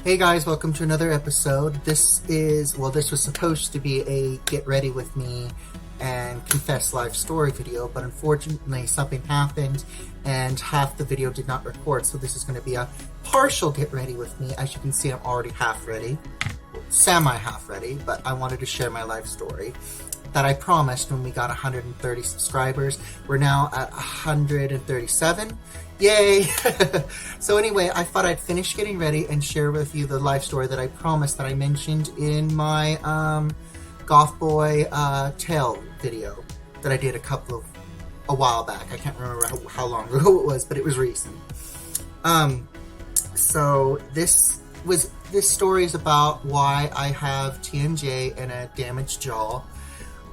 Hey guys, welcome to another episode. This was supposed to be a get ready with me and confess life story video, but unfortunately something happened and half the video did not record, so this is going to be a partial get ready with me. As you can see, I'm already half ready, semi half ready, but I wanted to share my life story that I promised when we got 130 subscribers. We're now at 137. Yay! So anyway, I thought I'd finish getting ready and share with you the life story that I promised, that I mentioned in my Goth Boy Tale video that I did a while back. I can't remember how long ago it was, but it was recent. So this story is about why I have TMJ and a damaged jaw.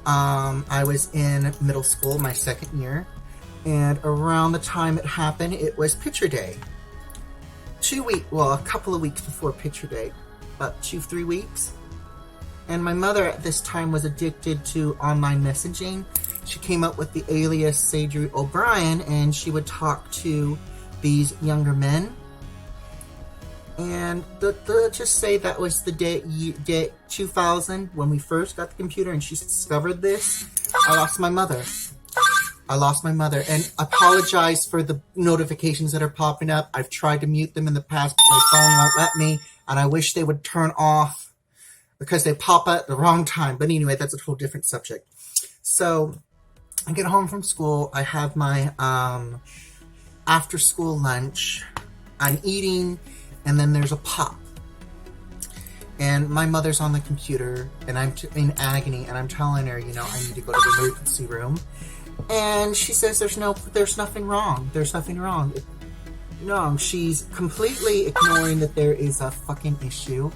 I was in middle school, my second year, and around the time it happened, it was picture day. A couple of weeks before picture day, about 2-3 weeks. And my mother at this time was addicted to online messaging. She came up with the alias Sadri O'Brien, and she would talk to these younger men. And let's just say that was the day 2000 when we first got the computer and she discovered this. I lost my mother and apologize for the notifications that are popping up. I've tried to mute them in the past, but my phone won't let me, and I wish they would turn off because they pop up at the wrong time. But anyway, that's a whole different subject. So I get home from school. I have my after school lunch. I'm eating, and then there's a pop. And my mother's on the computer, and I'm in agony, and I'm telling her, I need to go to the emergency room. And she says there's nothing wrong. There's nothing wrong. No, she's completely ignoring that there is a fucking issue.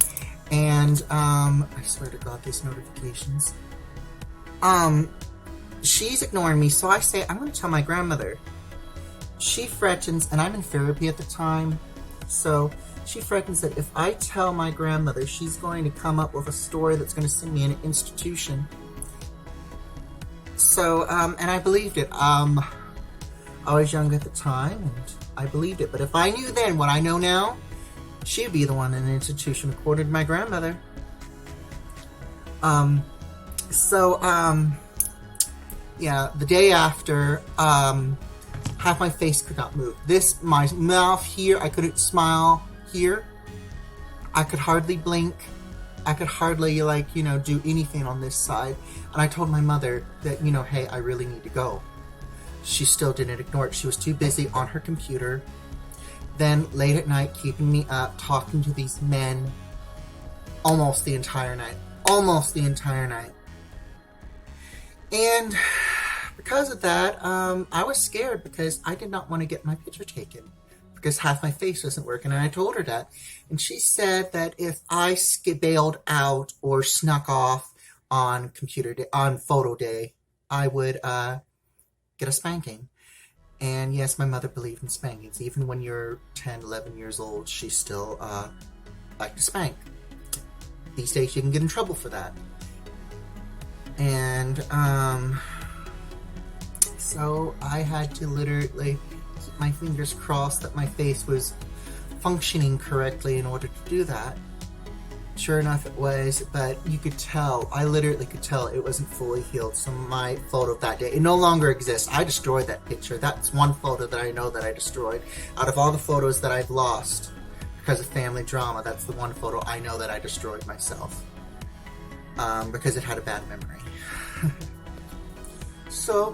And, I swear to God, these notifications. She's ignoring me, so I say, I'm going to tell my grandmother. She threatens, and I'm in therapy at the time, so she threatens that if I tell my grandmother, she's going to come up with a story that's going to send me in an institution. So, and I believed it. I was young at the time, and I believed it. But if I knew then what I know now, she'd be the one in an institution according to my grandmother. Yeah, the day after, half my face could not move. My mouth here, I couldn't smile here. I could hardly blink. I could hardly, do anything on this side. And I told my mother that, hey, I really need to go. She still didn't ignore it. She was too busy on her computer. Then, late at night, keeping me up, talking to these men almost the entire night. And because of that, I was scared because I did not want to get my picture taken, because half my face wasn't working, and I told her that. And she said that if I bailed out or snuck off on photo day, I would get a spanking. And yes, my mother believed in spankings. Even when you're 10, 11 years old, she still liked to spank. These days you can get in trouble for that. And so I had to literally keep my fingers crossed that my face was functioning correctly in order to do that. Sure enough, it was, but you could tell, I literally could tell it wasn't fully healed. So my photo of that day, it no longer exists. I destroyed that picture. That's one photo that I know that I destroyed. Out of all the photos that I've lost because of family drama, that's the one photo I know that I destroyed myself. Because it had a bad memory. So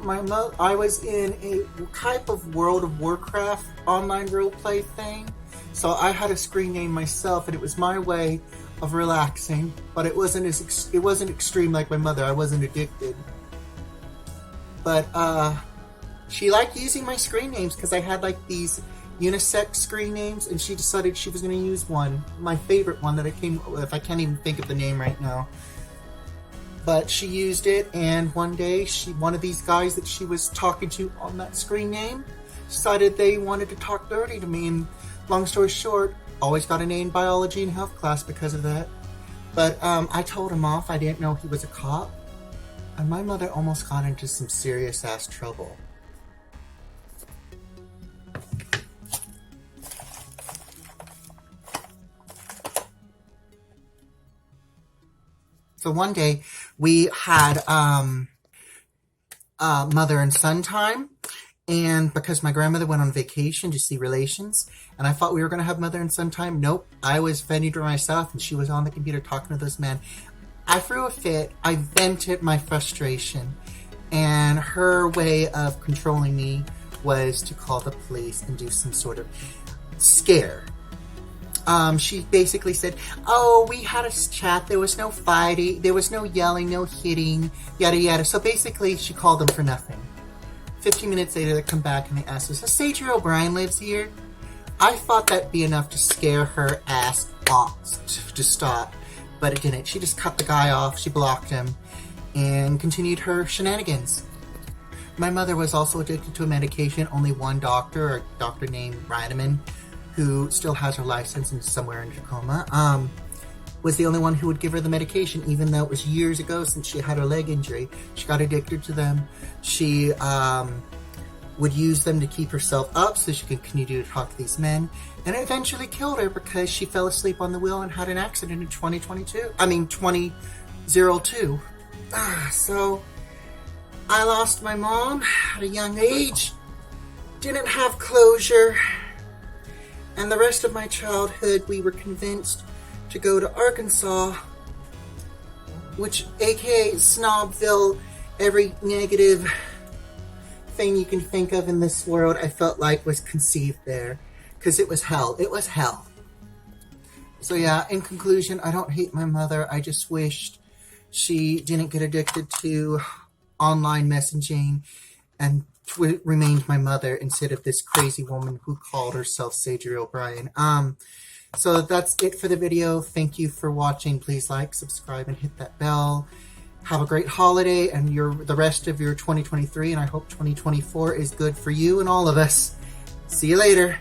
I was in a type of World of Warcraft online roleplay thing. So I had a screen name myself, and it was my way of relaxing. But it wasn't extreme like my mother. I wasn't addicted. But she liked using my screen names because I had these unisex screen names, and she decided she was going to use one, my favorite one that I came up with. I can't even think of the name right now. But she used it, and one day, one of these guys that she was talking to on that screen name decided they wanted to talk dirty to me. And long story short, always got an A in biology and health class because of that. But I told him off. I didn't know he was a cop. And my mother almost got into some serious ass trouble. So one day we had mother and son time, and because my grandmother went on vacation to see relations, and I thought we were going to have mother and son time. Nope, I was venting to myself, and she was on the computer talking to this man. I threw a fit. I vented my frustration, and her way of controlling me was to call the police and do some sort of scare. She basically said, oh, we had a chat, there was no fighting, there was no yelling, no hitting, yada yada. So basically she called them for nothing. 15 minutes later they come back and they asked us, so Sadie O'Brien lives here? I thought that'd be enough to scare her ass off to stop, but it didn't. She just cut the guy off, she blocked him, and continued her shenanigans. My mother was also addicted to a medication. Only one doctor, a doctor named Reineman, who still has her license and somewhere in Tacoma, was the only one who would give her the medication, even though it was years ago since she had her leg injury. She got addicted to them. She would use them to keep herself up so she could continue to talk to these men, and it eventually killed her because she fell asleep on the wheel and had an accident in 2002. So I lost my mom at a young age, didn't have closure, and the rest of my childhood we were convinced to go to Arkansas, which aka Snobville, every negative thing you can think of in this world I felt like was conceived there, because it was hell. It was hell. So yeah, in conclusion, I don't hate my mother. I just wished she didn't get addicted to online messaging and remained my mother instead of this crazy woman who called herself Sadie O'Brien. So that's it for the video. Thank you for watching. Please like, subscribe, and hit that bell. Have a great holiday and the rest of your 2023, and I hope 2024 is good for you and all of us. See you later.